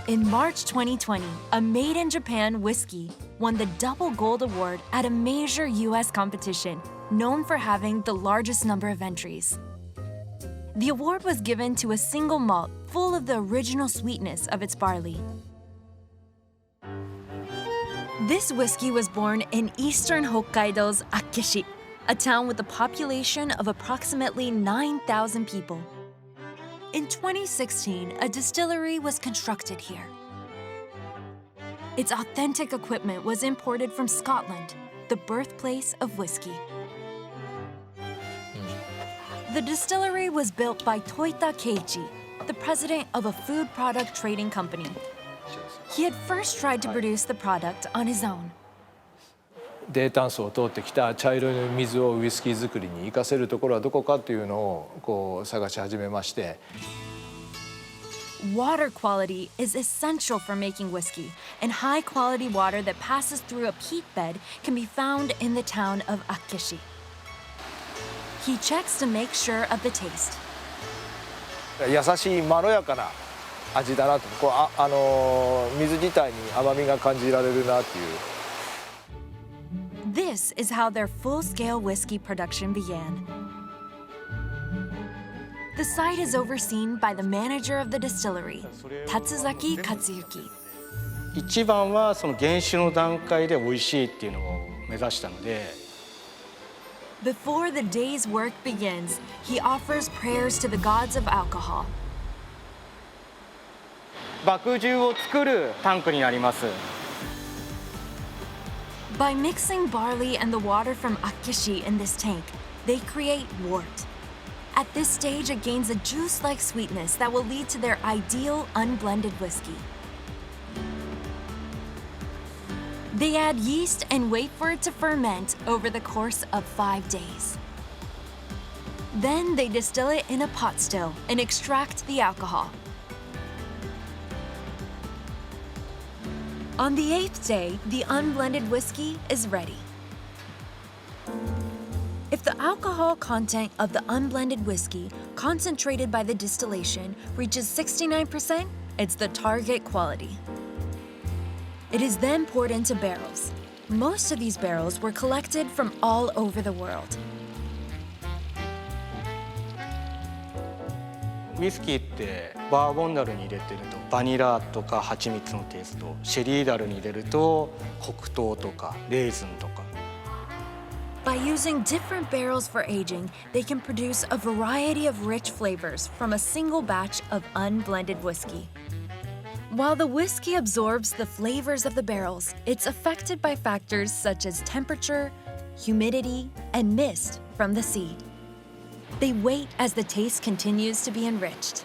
In March 2020, a made-in-Japan whiskey won the Double Gold Award at a major U.S. competition known for having the largest number of entries. The award was given to a single malt full of the original sweetness of its barley. This whiskey was born in eastern Hokkaido's Akeshi, a town with a population of approximately 9,000 people. In 2016, a distillery was constructed here. Its authentic equipment was imported from Scotland, the birthplace of whiskey. The distillery was built by Toita Keiichi, the president of a food product trading company. He had first tried to produce the product on his own. 低炭素を通ってきた茶色い水をウイスキー作りに生かせるところはどこかというのを探し始めまして。Water quality is essential for making whiskey, and high-quality water that passes through a peat bed can be found in the town of Akeshi. He checks to make sure of the taste. 優しいまろやかな味だなと、水自体に甘みが感じられるなっていう。This is how their full-scale whiskey production began. The site is overseen by the manager of the distillery, Suzuki Katsuyuki. 一番はその原酒の段階で美味しいっていうのを目指したので。Before the day's work begins, he offers prayers to the gods of alcohol. 麦汁を作るタンクになります。By mixing barley and the water from Akeshi in this tank, they create wort. At this stage, it gains a juice-like sweetness that will lead to their ideal unblended whiskey. They add yeast and wait for it to ferment over the course of 5 days. Then they distill it in a pot still and extract the alcohol. On the 8th day, the unblended whiskey is ready. If the alcohol content of the unblended whiskey, concentrated by the distillation, reaches 69%, it's the target quality. It is then poured into barrels. Most of these barrels were collected from all over the world. ウイスキーってバーボン樽に入れてるとバニラとか蜂蜜のテイスト、シェリー樽に入れると黒糖とかレーズンとか。By using different barrels for aging, they can produce a variety of rich flavors from a single batch of unblended whiskey. While the whiskey absorbs the flavors of the barrels, it's affected by factors such as temperature, humidity, and mist from the sea. They wait as the taste continues to be enriched.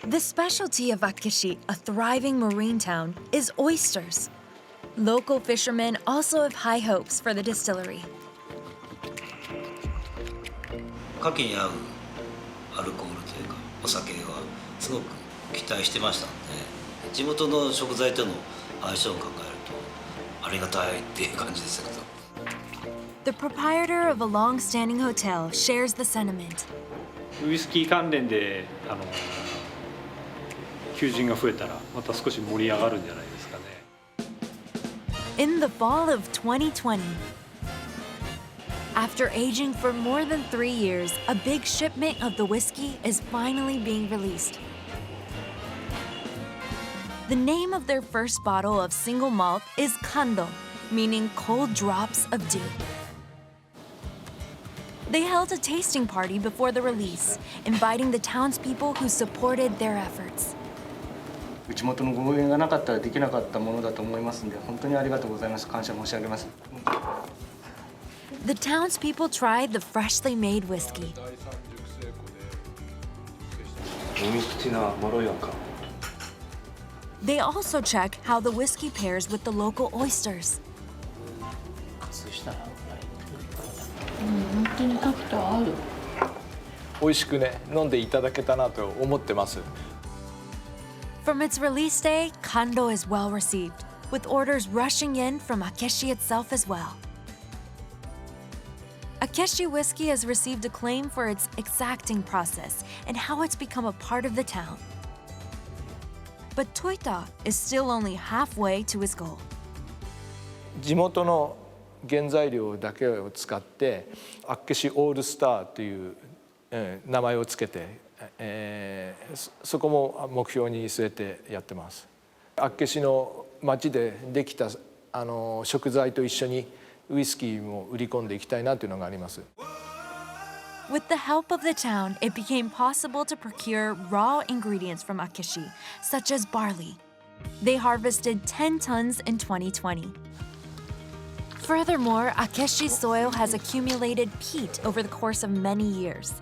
The specialty of Akeshi, a thriving marine town, is oysters. Local fishermen also have high hopes for the distillery. 牡蠣に合うアルコールというかお酒はすごく期待してましたので、地元の食材との相性を考えるとありがたいっていう感じですけど。The proprietor of a long-standing hotel shares the sentiment. ウイスキー関連で求人が増えたらまた少し盛り上がるんじゃないですかね。In the fall of 2020, after aging for more than 3 years, a big shipment of the whiskey is finally being released. The name of their first bottle of single malt is Kando, meaning cold drops of dew. They held a tasting party before the release, inviting the townspeople who supported their efforts. 地元のご応援がなかったらできなかったものだと思いますので、本当にありがとうございます。感謝申し上げます。The townspeople tried the freshly made whiskey. 飲み口がまろやか。They also check how the whiskey pairs with the local oysters. 本当にタクトある。美味しくね飲んでいただけたなと思ってます。From its release day, Kando is well received, with orders rushing in from Akeshi itself as well. Akeshi whiskey has received acclaim for its exacting process and how it's become a part of the town. But Toita is still only halfway to his goal. 地元の原材料だけを使って厚岸オールスターという名前をつけて、そこも目標に据えてやってます。厚岸の町でできた食材と一緒にウイスキーも売り込んでいきたいなというのがあります。With the help of the town, it became possible to procure raw ingredients from Akishi, such as barley. They harvested 10 tons in 2020. Furthermore, Akeshi's soil has accumulated peat over the course of many years.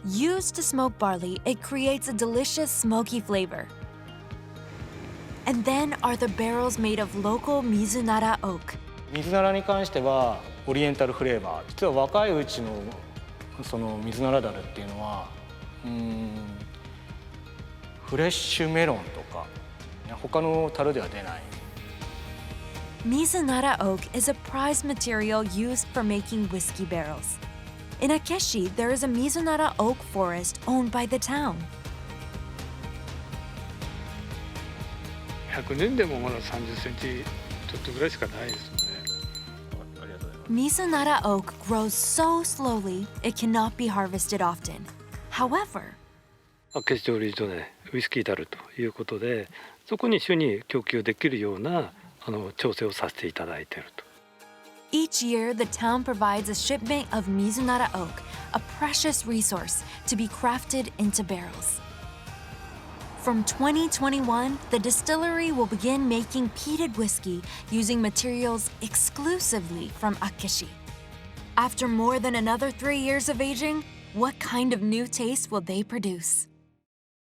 Used to smoke barley, it creates a delicious smoky flavor. And then are the barrels made of local Mizunara oak. 水ならに関してはオリエンタルフレーバー。実は若いうちのその水ならだるっていうのはフレッシュメロンとか他の樽では出ない。Mizunara oak is a prized material used for making whiskey barrels. In Akeshi, there is a Mizunara oak forest owned by the town. 100年でもまだ30センチちょっとぐらいしかないですよね。 Mizunara oak grows so slowly it cannot be harvested often. However, 厚岸蒸留所でウイスキー樽ということで、そこに一緒に供給できるような調整をさせていただいていると。 each year the town provides a shipment of Mizunara oak, a precious resource to be crafted into barrels. From 2021, the distillery will begin making peated whiskey using materials exclusively from Akeshi. After more than another 3 years of aging, what kind of new taste will they produce?